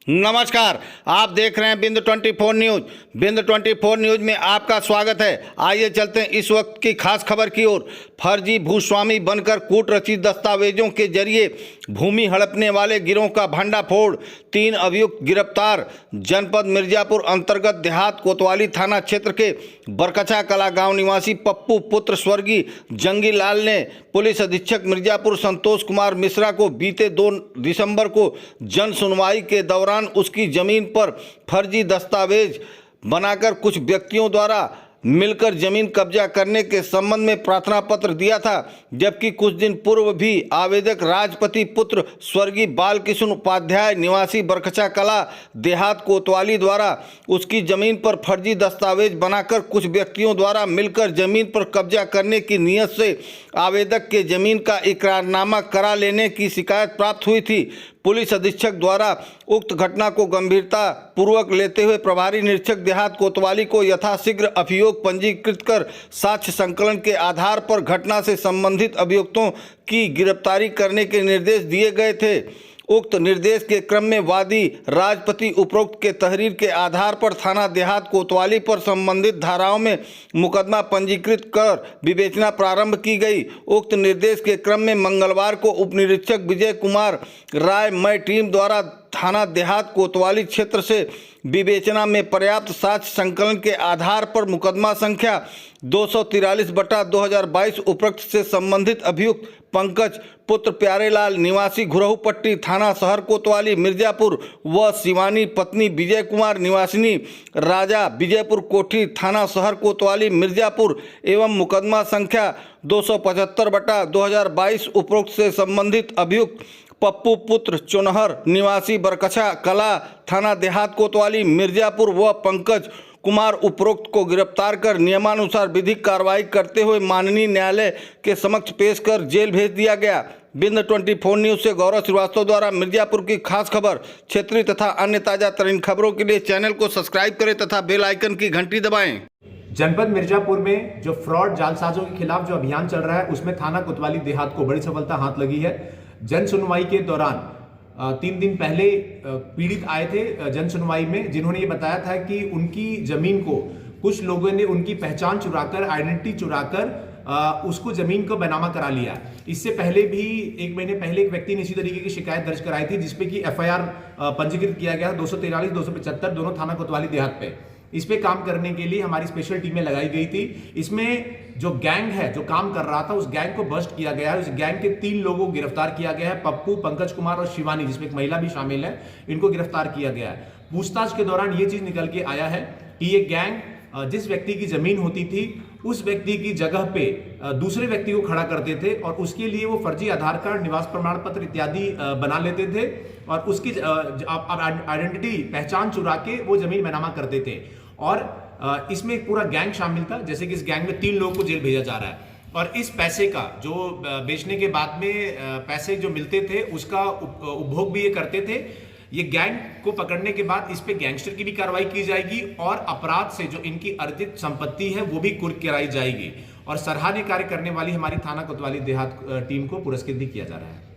नमस्कार, आप देख रहे हैं बिंदु 24 न्यूज। बिंदु 24 न्यूज में आपका स्वागत है। आइए चलते हैं इस वक्त की खास खबर की ओर। फर्जी भूस्वामी बनकर कूट रचित दस्तावेजों के जरिए भूमि हड़पने वाले गिरोह का भंडाफोड़, 3 अभियुक्त गिरफ्तार। जनपद मिर्जापुर अंतर्गत देहात कोतवाली थाना क्षेत्र के बरकछा कला गांव निवासी पप्पू पुत्र स्वर्गीय जंगी लाल ने पुलिस अधीक्षक मिर्जापुर संतोष कुमार मिश्रा को बीते 2 दिसंबर को जन सुनवाई के दौरान उसकी जमीन पर फर्जी दस्तावेज बनाकर कुछ व्यक्तियों द्वारा मिलकर जमीन कब्जा करने के संबंध में प्रार्थना पत्र दिया था। जबकि कुछ दिन पूर्व भी आवेदक राजपति पुत्र स्वर्गीय बालकृष्ण उपाध्याय निवासी बरकछा कला देहात कोतवाली द्वारा उसकी जमीन पर फर्जी दस्तावेज बनाकर कुछ व्यक्तियों द्वारा मिलकर जमीन पर कब्जा करने की नीयत से आवेदक के जमीन का इकरारनामा करा लेने की शिकायत प्राप्त हुई थी। पुलिस अधीक्षक द्वारा उक्त घटना को गंभीरता पूर्वक लेते हुए प्रभारी निरीक्षक देहात कोतवाली को यथाशीघ्र अभियोग पंजीकृत कर साक्ष्य संकलन के आधार पर घटना से संबंधित अभियुक्तों की गिरफ्तारी करने के निर्देश दिए गए थे। उक्त निर्देश के क्रम में वादी राजपति उपरोक्त के तहरीर के आधार पर थाना देहात कोतवाली पर संबंधित धाराओं में मुकदमा पंजीकृत कर विवेचना प्रारंभ की गई। उक्त निर्देश के क्रम में मंगलवार को उप निरीक्षक विजय कुमार राय मय टीम द्वारा थाना देहात कोतवाली क्षेत्र से विवेचना में पर्याप्त साक्ष्य संकलन के आधार पर मुकदमा संख्या 243/2022 उपरोक्त से संबंधित अभियुक्त पंकज पुत्र प्यारेलाल निवासी घुरहूपट्टी थाना शहर कोतवाली मिर्जापुर व शिवानी पत्नी विजय कुमार निवासिनी राजा विजयपुर कोठी थाना शहर कोतवाली मिर्जापुर एवं मुकदमा संख्या 275/2022 उपरोक्त से संबंधित अभियुक्त पप्पू पुत्र चुनहर निवासी बरकछा कला थाना देहात कोतवाली मिर्जापुर व पंकज कुमार उपरोक्त को गिरफ्तार कर नियमानुसार विधिक कार्रवाई करते हुए माननीय न्यायालय के समक्ष पेश कर जेल भेज दिया गया। बिंदु 24 न्यूज से गौरव श्रीवास्तव द्वारा मिर्जापुर की खास खबर, क्षेत्रीय तथा अन्य ताजा तरीन खबरों के लिए चैनल को सब्सक्राइब करें तथा बेल आइकन की घंटी दबाएं। जनपद मिर्जापुर में जो फ्रॉड जालसाजों के खिलाफ जो अभियान चल रहा है उसमें थाना कोतवाली देहात को बड़ी सफलता हाथ लगी है। जन सुनवाई के दौरान 3 दिन पहले पीड़ित आए थे जन सुनवाई में, जिन्होंने ये बताया था कि उनकी जमीन को कुछ लोगों ने उनकी पहचान चुराकर, आइडेंटिटी चुराकर उसको जमीन को बेनामा करा लिया। इससे पहले भी 1 महीने पहले एक व्यक्ति ने इसी तरीके की शिकायत दर्ज कराई थी, जिसपे कि FIR पंजीकृत किया गया 243, 275 दोनों थाना कोतवाली देहात पे। इस पे काम करने के लिए हमारी स्पेशल टीमें लगाई गई थी। इसमें जो गैंग है जो काम कर रहा था उस गैंग को बस्ट किया गया है। उस गैंग के 3 लोगों को गिरफ्तार किया गया है, पप्पू, पंकज कुमार और शिवानी, जिसमें एक महिला भी शामिल है। इनको गिरफ्तार किया गया है। पूछताछ के दौरान ये चीज निकल के आया है कि ये गैंग जिस व्यक्ति की जमीन होती थी उस व्यक्ति की जगह पे दूसरे व्यक्ति को खड़ा करते थे और उसके लिए वो फर्जी आधार कार्ड, निवास प्रमाण पत्र इत्यादि बना लेते थे और उसकी आइडेंटिटी, पहचान चुरा के वो जमीन बेनामा करते थे। और इसमें एक पूरा गैंग शामिल था, जैसे कि इस गैंग में 3 लोगों को जेल भेजा जा रहा है। और इस पैसे का जो बेचने के बाद में पैसे जो मिलते थे उसका उपभोग भी ये करते थे। ये गैंग को पकड़ने के बाद इस पे गैंगस्टर की भी कार्रवाई की जाएगी और अपराध से जो इनकी अर्जित संपत्ति है वो भी कुर्क कराई जाएगी। और सराहनीय कार्य करने वाली हमारी थाना कोतवाली देहात टीम को पुरस्कृत भी किया जा रहा है।